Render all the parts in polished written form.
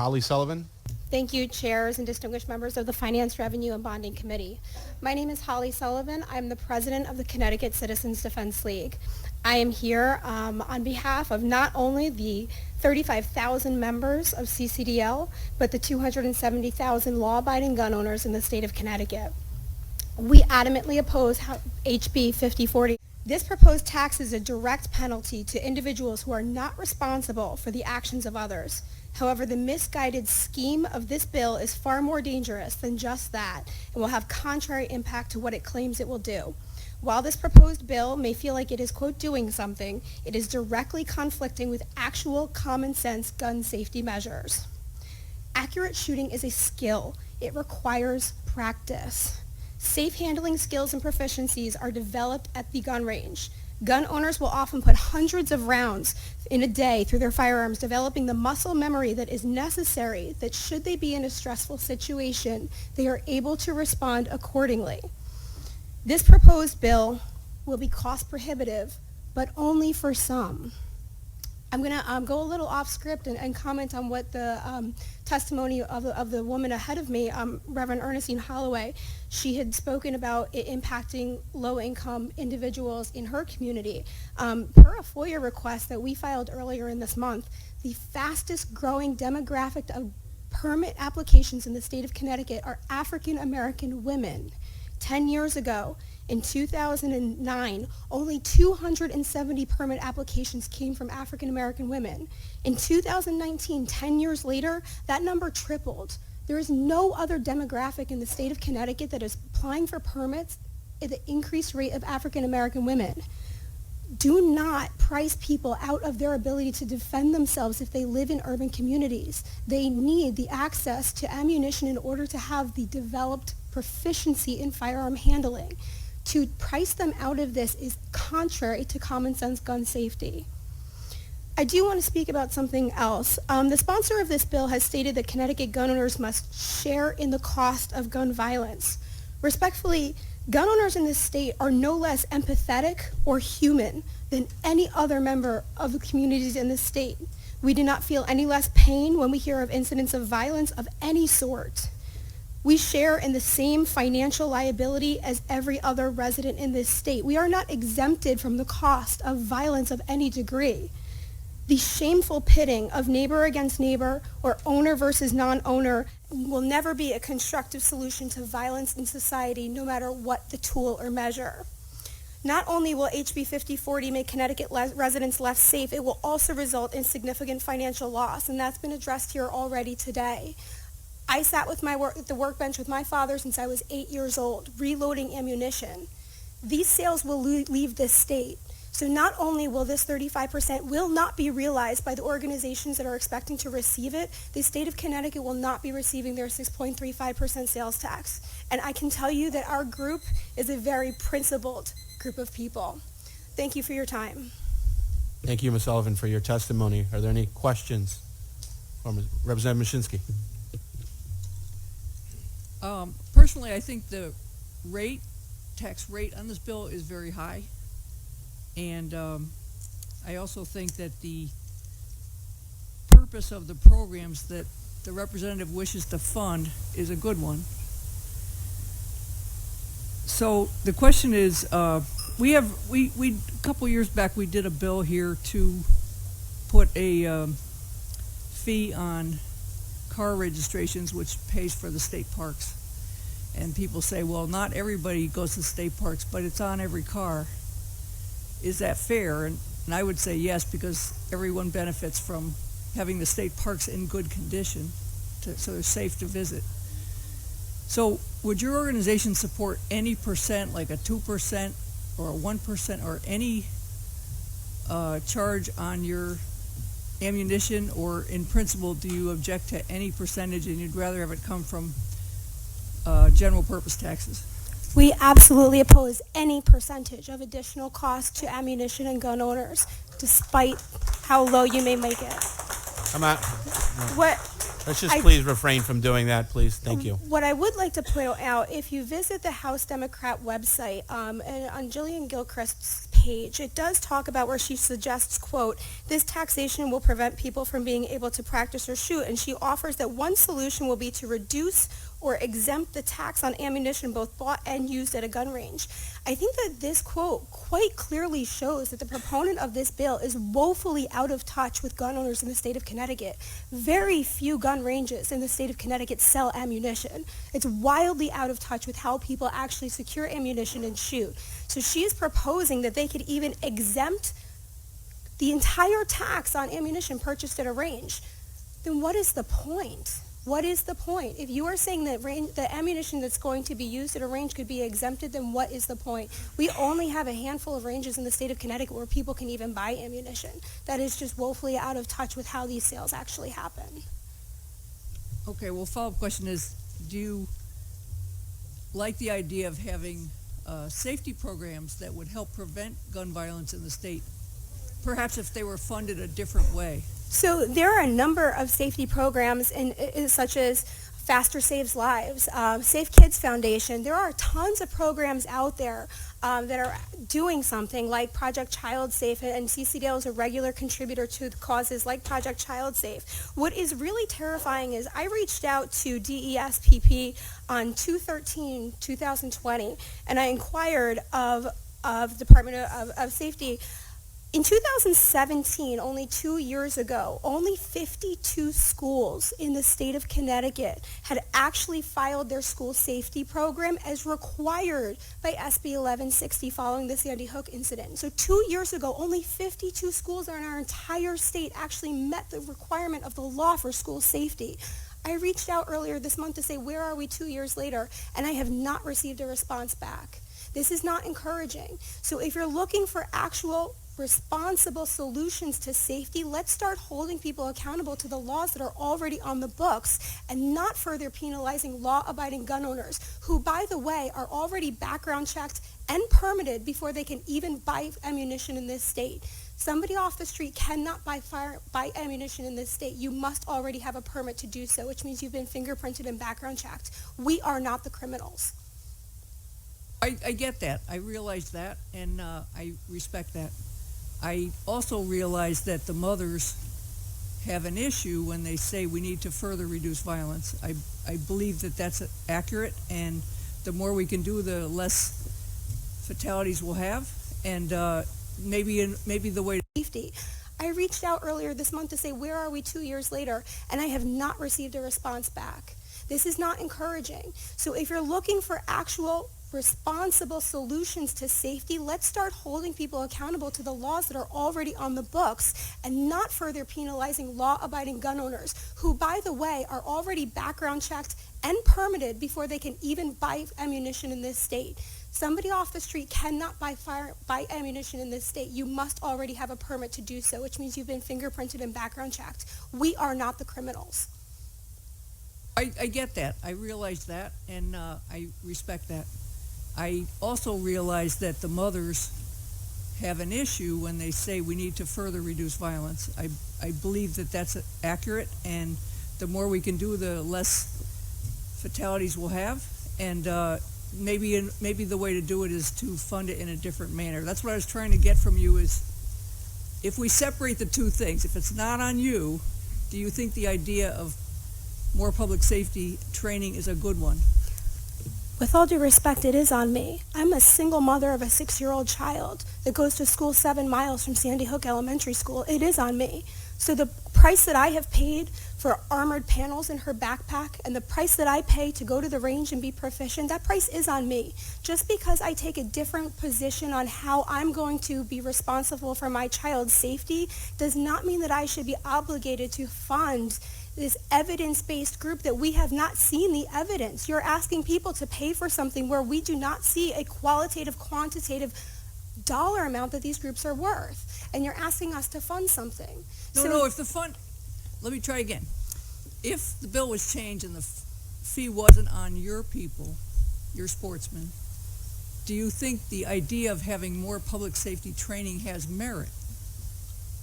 Holly Sullivan. Thank you, chairs and distinguished members of the Finance, Revenue, and Bonding Committee. My name is Holly Sullivan. I'm the president of the Connecticut Citizens Defense League. I am here on behalf of not only the 35,000 members of CCDL, but the 270,000 law-abiding gun owners in the state of Connecticut. We adamantly oppose HB 5040. This proposed tax is a direct penalty to individuals who are not responsible for the actions of others. However, the misguided scheme of this bill is far more dangerous than just that and will have contrary impact to what it claims it will do. While this proposed bill may feel like it is, quote, doing something, it is directly conflicting with actual common sense gun safety measures. Accurate shooting is a skill. It requires practice. Safe handling skills and proficiencies are developed at the gun range. Gun owners will often put hundreds of rounds in a day through their firearms, developing the muscle memory that is necessary that should they be in a stressful situation, they are able to respond accordingly. This proposed bill will be cost prohibitive, but only for some. I'm going to go a little off script and comment on what the testimony of the woman ahead of me, Reverend Ernestine Holloway. She had spoken about it impacting low-income individuals in her community. Per a FOIA request that we filed earlier in this month, the fastest growing demographic of permit applications in the state of Connecticut are African American women. 10 years ago, in 2009, only 270 permit applications came from African American women. In 2019, 10 years later, that number tripled. There is no other demographic in the state of Connecticut that is applying for permits at the increased rate of African American women. Do not price people out of their ability to defend themselves if they live in urban communities. They need the access to ammunition in order to have the developed proficiency in firearm handling. To price them out of this is contrary to common sense gun safety. I do want to speak about something else. The sponsor of this bill has stated that Connecticut gun owners must share in the cost of gun violence. Respectfully, gun owners in this state are no less empathetic or human than any other member of the communities in this state. We do not feel any less pain when we hear of incidents of violence of any sort. We share in the same financial liability as every other resident in this state. We are not exempted from the cost of violence of any degree. The shameful pitting of neighbor against neighbor or owner versus non-owner will never be a constructive solution to violence in society, no matter what the tool or measure. Not only will HB 5040 make Connecticut residents less safe, it will also result in significant financial loss, and that's been addressed here already today. I sat at the workbench with my father since I was 8 years old, reloading ammunition. These sales will leave this state. So not only will this 35% will not be realized by the organizations that are expecting to receive it, the state of Connecticut will not be receiving their 6.35% sales tax. And I can tell you that our group is a very principled group of people. Thank you for your time. Thank you, Ms. Sullivan, for your testimony. Are there any questions? Representative Mashinsky. Personally, I think the tax rate on this bill is very high. And I also think that the purpose of the programs that the representative wishes to fund is a good one. So the question is, we a couple years back we did a bill here to put a fee on car registrations, which pays for the state parks. And people say, well, not everybody goes to state parks, but it's on every car. Is that fair? And I would say yes, because everyone benefits from having the state parks in good condition, so they're safe to visit. So would your organization support any percent, like a 2% or a 1% or any charge on your ammunition, or in principle do you object to any percentage and you'd rather have it come from general purpose taxes? We absolutely oppose any percentage of additional cost to ammunition and gun owners, despite how low you may make it. Come on. Let's just please refrain from doing that, please. Thank you. What I would like to point out, if you visit the House Democrat website, and on Jillian Gilchrist's page, it does talk about where she suggests, quote, this taxation will prevent people from being able to practice or shoot, and she offers that one solution will be to reduce or exempt the tax on ammunition both bought and used at a gun range. I think that this quote quite clearly shows that the proponent of this bill is woefully out of touch with gun owners in the state of Connecticut. Very few gun ranges in the state of Connecticut sell ammunition. It's wildly out of touch with how people actually secure ammunition and shoot. So she is proposing that they could even exempt the entire tax on ammunition purchased at a range. Then what is the point? What is the point? If you are saying that the ammunition that's going to be used at a range could be exempted, then what is the point? We only have a handful of ranges in the state of Connecticut where people can even buy ammunition. That is just woefully out of touch with how these sales actually happen. Okay, well, follow-up question is, do you like the idea of having safety programs that would help prevent gun violence in the state? Perhaps if they were funded a different way. So there are a number of safety programs such as Faster Saves Lives, Safe Kids Foundation. There are tons of programs out there that are doing something like Project Child Safe, and CCDL is a regular contributor to causes like Project Child Safe. What is really terrifying is I reached out to DESPP on 2/13/2020, and I inquired of Department of Safety. In 2017, only 2 years ago, only 52 schools in the state of Connecticut had actually filed their school safety program as required by SB 1160 following the Sandy Hook incident. So 2 years ago, only 52 schools in our entire state actually met the requirement of the law for school safety. I reached out earlier this month to say, where are we 2 years later? And I have not received a response back. This is not encouraging. So if you're looking for actual responsible solutions to safety, let's start holding people accountable to the laws that are already on the books and not further penalizing law-abiding gun owners who, by the way, are already background checked and permitted before they can even buy ammunition in this state. Somebody off the street cannot buy ammunition in this state. You must already have a permit to do so, which means you've been fingerprinted and background checked. We are not the criminals. I get that. I realize that, and I respect that. I also realize that the mothers have an issue when they say we need to further reduce violence. I believe that that's accurate, and the more we can do, the less fatalities we'll have, and maybe the way Safety. I reached out earlier this month to say, where are we 2 years later? And I have not received a response back. This is not encouraging. So if you're looking for actual responsible solutions to safety, let's start holding people accountable to the laws that are already on the books and not further penalizing law-abiding gun owners who, by the way, are already background checked and permitted before they can even buy ammunition in this state. Somebody off the street cannot buy ammunition in this state. You must already have a permit to do so, which means you've been fingerprinted and background checked. We are not the criminals. I get that. I realize that, and I respect that. I also realize that the mothers have an issue when they say we need to further reduce violence. I believe that that's accurate, and the more we can do, the less fatalities we'll have, and maybe the way to do it is to fund it in a different manner. That's what I was trying to get from you is, if we separate the two things, if it's not on you, do you think the idea of more public safety training is a good one? With all due respect, it is on me. I'm a single mother of a 6-year-old child that goes to school 7 miles from Sandy Hook Elementary School. It is on me. So the price that I have paid for armored panels in her backpack and the price that I pay to go to the range and be proficient, that price is on me. Just because I take a different position on how I'm going to be responsible for my child's safety does not mean that I should be obligated to fund this evidence-based group that we have not seen the evidence. You're asking people to pay for something where we do not see a qualitative, quantitative dollar amount that these groups are worth. And you're asking us to fund something. Let me try again. If the bill was changed and the fee wasn't on your people, your sportsmen, do you think the idea of having more public safety training has merit?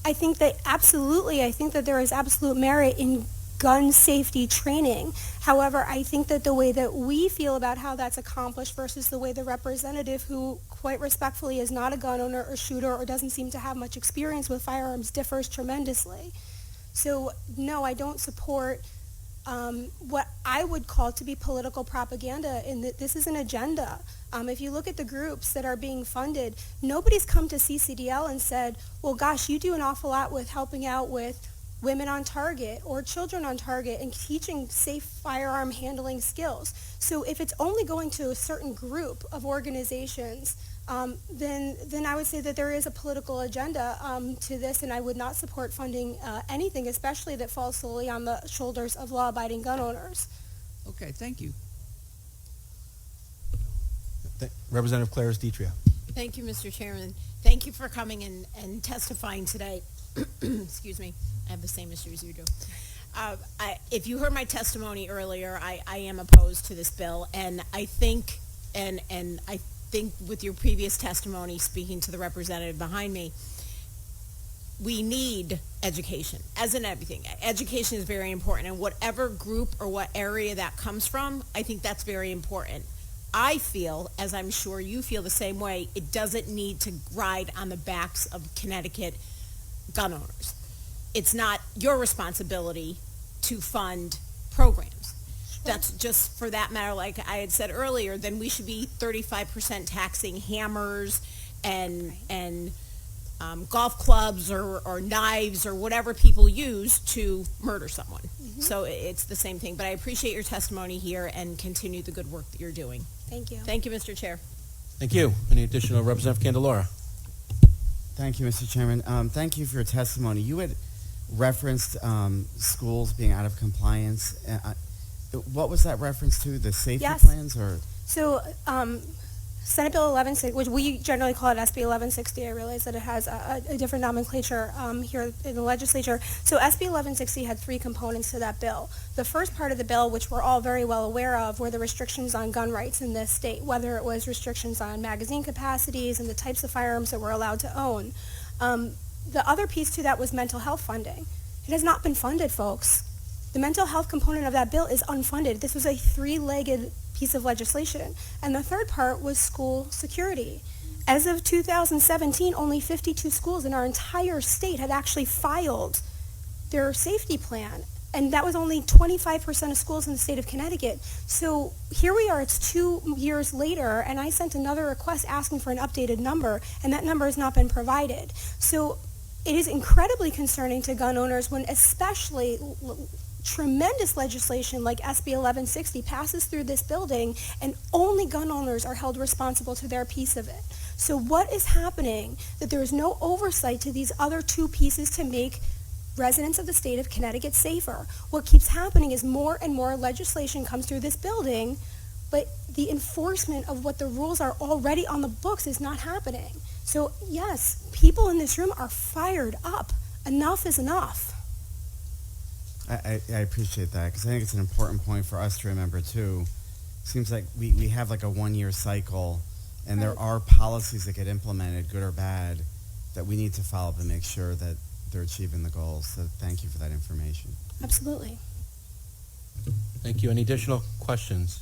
I think that there is absolute merit in gun safety training. However, I think that the way that we feel about how that's accomplished versus the way the representative who quite respectfully, is not a gun owner or shooter or doesn't seem to have much experience with firearms differs tremendously. So, no, I don't support what I would call to be political propaganda, in that this is an agenda. If you look at the groups that are being funded, nobody's come to CCDL and said, well, gosh, you do an awful lot with helping out with women on target or children on target and teaching safe firearm handling skills. So if it's only going to a certain group of organizations, then I would say that there is a political agenda to this, and I would not support funding anything, especially that falls solely on the shoulders of law-abiding gun owners. Okay, thank you. Representative Claris Detria. Thank you, Mr. Chairman. Thank you for coming and testifying today. Excuse me. I have the same issue as you do. If you heard my testimony earlier, I am opposed to this bill, and I think, and I think with your previous testimony, speaking to the representative behind me, we need education, as in everything. Education is very important, and whatever group or what area that comes from, I think that's very important. I feel, as I'm sure you feel the same way, it doesn't need to ride on the backs of Connecticut gun owners. It's not your responsibility to fund programs. That's just, for that matter, like I had said earlier, then we should be 35% taxing hammers and golf clubs or knives or whatever people use to murder someone. Mm-hmm. So it's the same thing. But I appreciate your testimony here and continue the good work that you're doing. Thank you. Thank you, Mr. Chair. Thank you. Any additional? Representative Candelora. Thank you, Mr. Chairman. Thank you for your testimony. You had referenced schools being out of compliance. What was that reference to? The safety plans, or? So, Senate Bill 1160, which we generally call it SB 1160. I realize that it has a different nomenclature here in the legislature. So SB 1160 had three components to that bill. The first part of the bill, which we're all very well aware of, were the restrictions on gun rights in this state, whether it was restrictions on magazine capacities and the types of firearms that we're allowed to own. The other piece to that was mental health funding. It has not been funded, folks. The mental health component of that bill is unfunded. This was a three-legged piece of legislation. And the third part was school security. As of 2017, only 52 schools in our entire state had actually filed their safety plan. And that was only 25% of schools in the state of Connecticut. So here we are, it's 2 years later, and I sent another request asking for an updated number, and that number has not been provided. So it is incredibly concerning to gun owners when especially tremendous legislation like SB 1160 passes through this building and only gun owners are held responsible to their piece of it. So what is happening that there is no oversight to these other two pieces to make residents of the state of Connecticut safer? What keeps happening is more and more legislation comes through this building, but the enforcement of what the rules are already on the books is not happening. So yes, people in this room are fired up. Enough is enough. I appreciate that, because I think it's an important point for us to remember too. Seems like we have like a 1-year cycle, and there are policies that get implemented, good or bad, that we need to follow up and make sure that they're achieving the goals. So thank you for that information. Absolutely. Thank you. Any additional questions?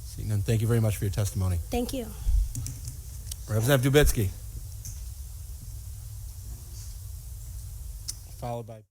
Seeing none, thank you very much for your testimony. Thank you. Representative Dubitsky. Followed by